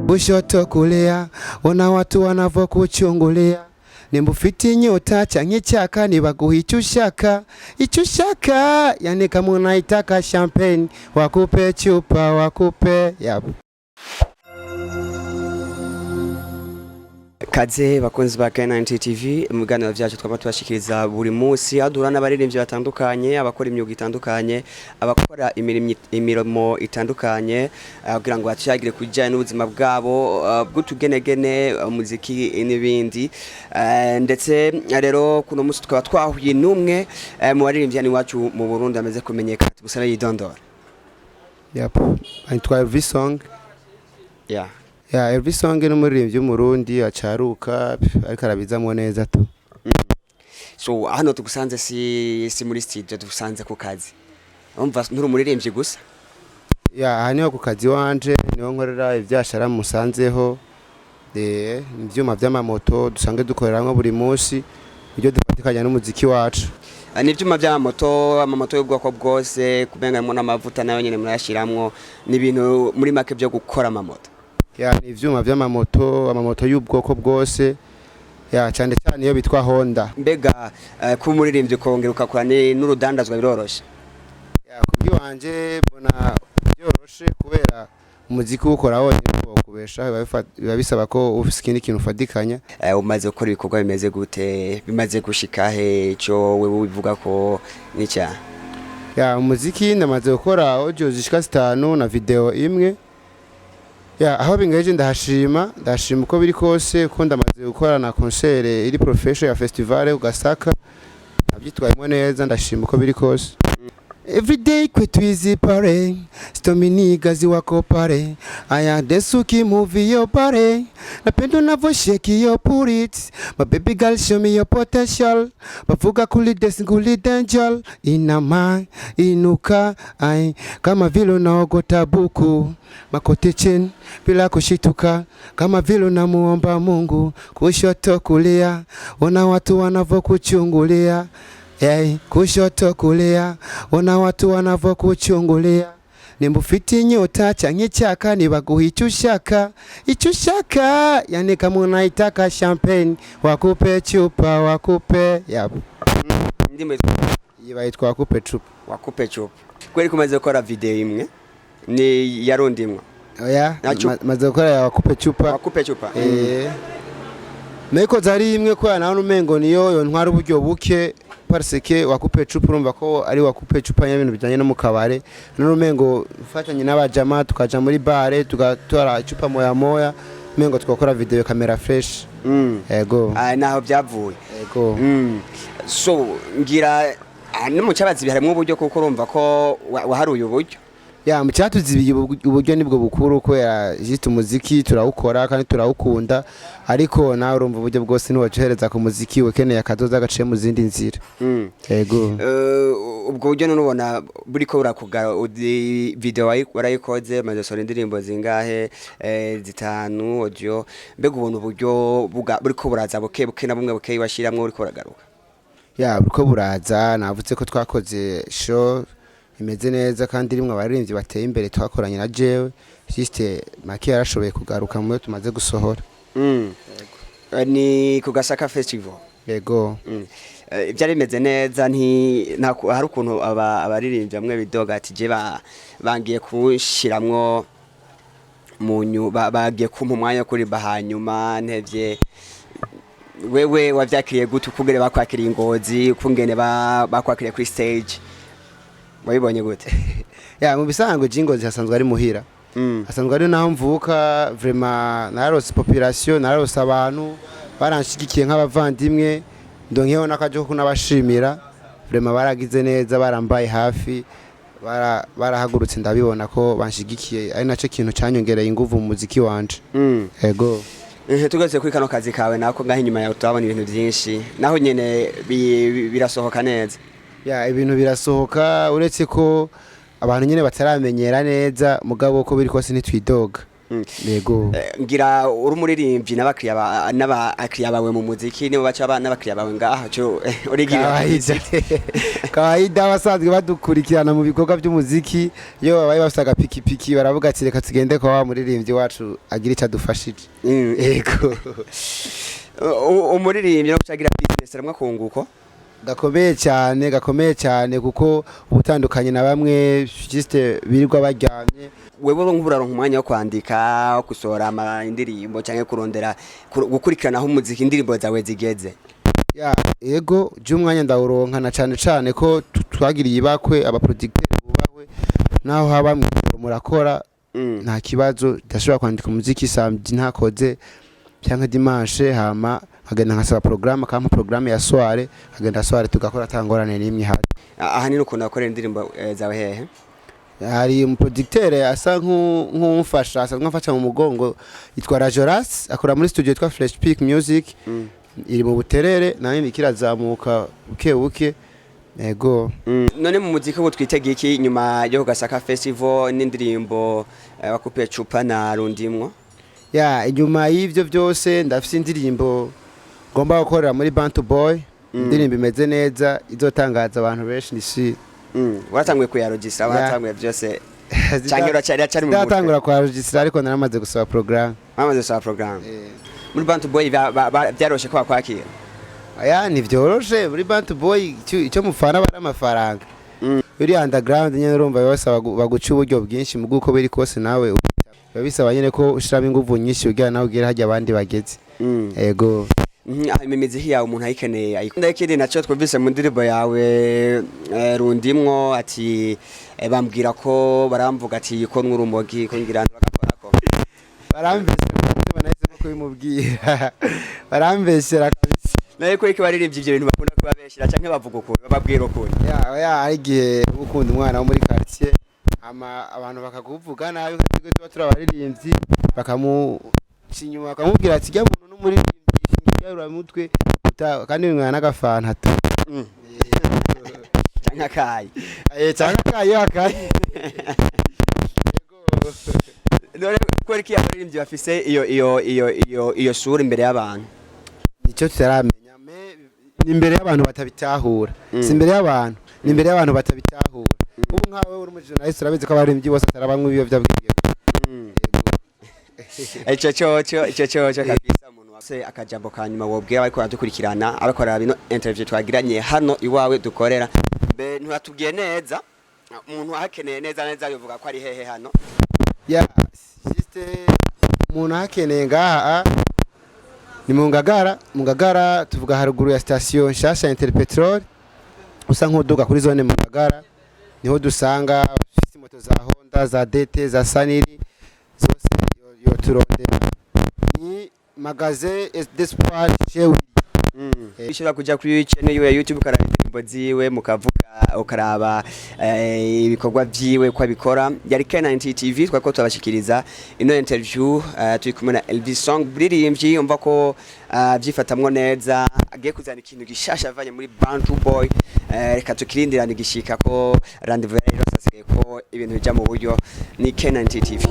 kushoto kulia, ona watu wanavyokuchungulia. Nimba ufite inyota canke icyaka nibaguha icyo ushaka, yani kama unaitaka champagne wakupe chupa wakupe yabo. Kaze bakunzi ba K90 TV mu biganiro byacu twaba tubashikiriza buri munsi adura n'abaririmbyi batandukanye, abakora imyuga itandukanye, abakora imirimo itandukanye kugira ngo batuyagire kujyana n'ubuzima bwabo bw'utugenegene, umuziki n'ibindi. Ndetse rero kuno munsi twaba twahuye n'umwe mu baririmbyi ni wacu mu Burundi ameze kumenyekana gusa yidondora. Yep, antwa Elvisong. Yeah. Elvisong ni umuririmbyi w'umurundi acaruka ariko arabizamwo neza tu. So hano tugusanze si muri studio, tugusanze ku kazi. Umva nturi umuririmbyi gusa? Hano ku kazi wanje niho nkorera ivyashara musanzeho. Ivyuma vy'amamoto dusange dukoreramwe buri munsi ibyo dufatikanya n'umuziki wacu. Ni ivyuma vy'amamoto, amamoto y'ubwoko bwose, kubengamwo n'amavuta nayo nyene murashiramwo, ni ibintu muri make byo gukora amamoto. Ni ivyuma vy'amamoto, amamoto y'ubwoko bwose, cyane cyane iyo bitwa Honda. Mbega ku muririmbyi kongeruka kwa n'urudandazwa biroroshe? Kubwi wanje bona byoroshe kubera umuziki ukora wonyine kubesha biba bisaba ko ufise ikindi kintu ufadikanya. Umaze gukora ibikorwa bimeze gute, bimaze gushika he, cyo wewe ubivuga ko nica? Umuziki ndamaze gukora audio zishika 5 na video imwe. Aho bingeje ndashima uko biri kose ko ndamaze gukora na concert iri profession ya festival ugasaka nabyitwayemo neza, ndashima uko biri kose. Every day kwetu easy pare, stomini gazi wako pare, aya desuki movie yo pare, napendo navyoshake yo put it, my baby girl show me your potential, bavuga kuli dance kuli danger, inama inuka ai kama vile unaogota buku, makote chini bila kushituka, kama vile unamuomba Mungu, kushoto kulia, ona watu wanavyokuchungulia. Kushoto kulia, ona watu wanavyokuchungulia. Nimba ufite inyota canke icyaka nibaguha icyo ushaka, yani kama unaitaka champagne wakupe chupa wakupe yabo. Ndimo yitwa wakupe chupa. Kweli kumaze gukora video imwe ni yarondimwa? Maze gukora ya wakupe chupa. Meko zari imwe ko naho numengo niyo ntwara uburyo buke parce que wakupe chupa urumva ko ari wakupe chupa y'ibintu bijanye no mu kabare, numengo ufatanye n'abajama tukaja muri bare tugatora chupa moya mengo tukakora video kamera fresh. Yego naho byavuye. Yego So ngira no mu cyabazi biharimo uburyo kuko urumva ko waharuye uburyo. Mu cyatuzibiye uburyo nibwo bukuru ko yajita umuziki turawukora kandi turawukunda, ariko nawe urumva uburyo bwose ntiwacohereza ku muziki ukeneye akadoza gaciye mu zindi nzira. Yego ubwo buryo nubona buri ko burakugara video warayikoze maze sora indirimbo zingahe 5 audio, mbega ubona uburyo buri ko buraza buke na bumwe buke washiramwe uri ko buragaruka? Buri ko buraza, navutse ko twakoze show imeze neza kandi rimwe abaririmbyi bateye imbere twakoranye na jewe juste make yarashoboye kugaruka mu tumaze gusohora. Ni ku Gasaka Festival. Yego byari bimeze neza, hari ukuntu abaririmbyi bamwe bidoga ati je bangiye kushiramwo munyu bagiye kumpa umwanya kuri bahanyuma ntevye. Wewe wavyakiriye gute ukugere bakwakiriye ingozi, ukungene bakwakiriye kuri stage? Wabibonye gute? Mu bisanzwe ingozi hasanzwe ari muhira. Hasanzwe ari naho mvuka, vraiment narose population, narose abantu baranshigikiye nk'abavandimwe, ndonkeho nakaje ko nabashimira, vraiment baragize neza, barambaye hafi, barahagurutse ndabibona ko banshigikiye, ari naco kintu cyanyongereye inguvu mu muziki wanje. Yego tugeze kuri kano kazi kawe nako ngaho inyuma yawe turabona ibintu byinshi, naho nyene birasohoka neza. Ibintu birasohoka uretse ko abantu nyene bataramenyera neza, mugabo ko biri kose nitwidoga. yego ngira uri umuririmbyi n'abakiriya bawe mu muziki nibo baca n'abakiriya bawe ngaha cyo urigira kawaida abasanzwe badukurikirana mu bikorwa by'umuziki iyo babaye bafite agapikipiki baravuga ati reka tugende kwa wa muririmbyi wacu agira icyo adufashije yego umuririmbyi no gucagira business ramwe kunguko gakomeye cyane kuko ubutandukanye na bamwe juste birirwa baryamye wewe nk'uburaronka umwanya wo kwandika gusohora indirimbo cyangwa kurondera gukurikirana aho umuziki indirimbo zawe zigeze yego umwanya ndawuronka na cyane ko twagiriye ibakwe abaproducteur bubahwe naho haba murakora nta kibazo ndashobora kwandika umuziki samedi ntakoze cyangwa dimanche hama hagenda nkasaba programme ya soirée hagenda soirée tugakora tangorane n'imwe hari aha ni ukuntu akora indirimbo zawe hehe hari umuproducteur asa nk'umufasha asanzwe afasha mu mugongo yitwa Rajoras akora muri studio yitwa Fresh Peak Music iri mu Buterere nayo bikirazamuka buke yego none mu muziki wo twitege iki nyuma yo Gasaka Festival n'indirimbo wakupe cupa na rundimwo inyuma y'ivyo byose ndafite indirimbo ngomba gukorera muri Bantu Boy indirimbo imeze neza izotangaza abantu benshi nisi waratanguye kuyaregistra waratanguye byose cyangwa cyari mu ndatangura kuyaregistra ariko naramaze gusaba programme muri Bantu Boy byaroshe ko bakwakira ni byoroshe muri Bantu Boy icyo mufana bara amafaranga uri underground nyene urumva yose baguca uburyo bwinshi mu guko biri kose nawe babisaba nyene ko ushiramo inguvu nyinshi ugira nawe ugira hajya abandi bageze yego imimizi yawe umuntu ayikeneye ayikunda ikindi naco twumvise mu ndirimbo yawe rundimwo ati bambwira ko baramvuga ati ko n'urumogi ko ngira bagakorako barambese banahise ko bimubwira barambesera kabisa naye ko ikibaririmbye ibyo bintu bakunda kubabeshira canke bavuga uko bababwira uko ari gihe ukunda umwana wo muri quartier abantu bakakuvuga nabi kandi tuba turabaririmbyi bakamucinyuma bakamubwira ati jya muntu n'umuririmbyi yarura mutwe kandi mwana agafana tu cyangwa kayi akayi none ko iki abaririmbyi bafise iyo sura imbere y'abantu nicyo tutaramenya imbere y'abantu batabitahura si imbere y'abantu ni imbere y'abantu batabitahura ubu nkawe uri umujournalist urabizi ko abaririmbyi bose atarabanywa ibiyobyabwenge icyo kabisa umuntu wase akajambo kanyuma wobwira ariko aradukurikirana abakorera bino interview twagiranye hano iwawe dukorera be nturatubwiye neza umuntu ahakeneye neza yovuga ko ari hehe hano juste umuntu ahakeneye ngaha ni mu Ngagara tuvuga haruguru ya station nshasha Interpetrol usa nk'uduga kuri zone mu Ngagara niho dusanga moto za Honda za DT za Saniri zose yo turondera ni magasin d'espoir chez ishobora kujya kuri channel ya YouTube ukaraba indirimbo ziwe mukavuga ukaraba ibikorwa byiwe ko abikora yari K90 TV twako tubashikiriza ino interview turi kumwe na Elvisong buririmbyi umva ko byifatamwe neza agiye kuzana ikintu gishasha avanye muri Bantu Boy reka tukirindirana igishika ko rendezvous rero sasigaye ko ibintu bijya mu buryo ni K90 TV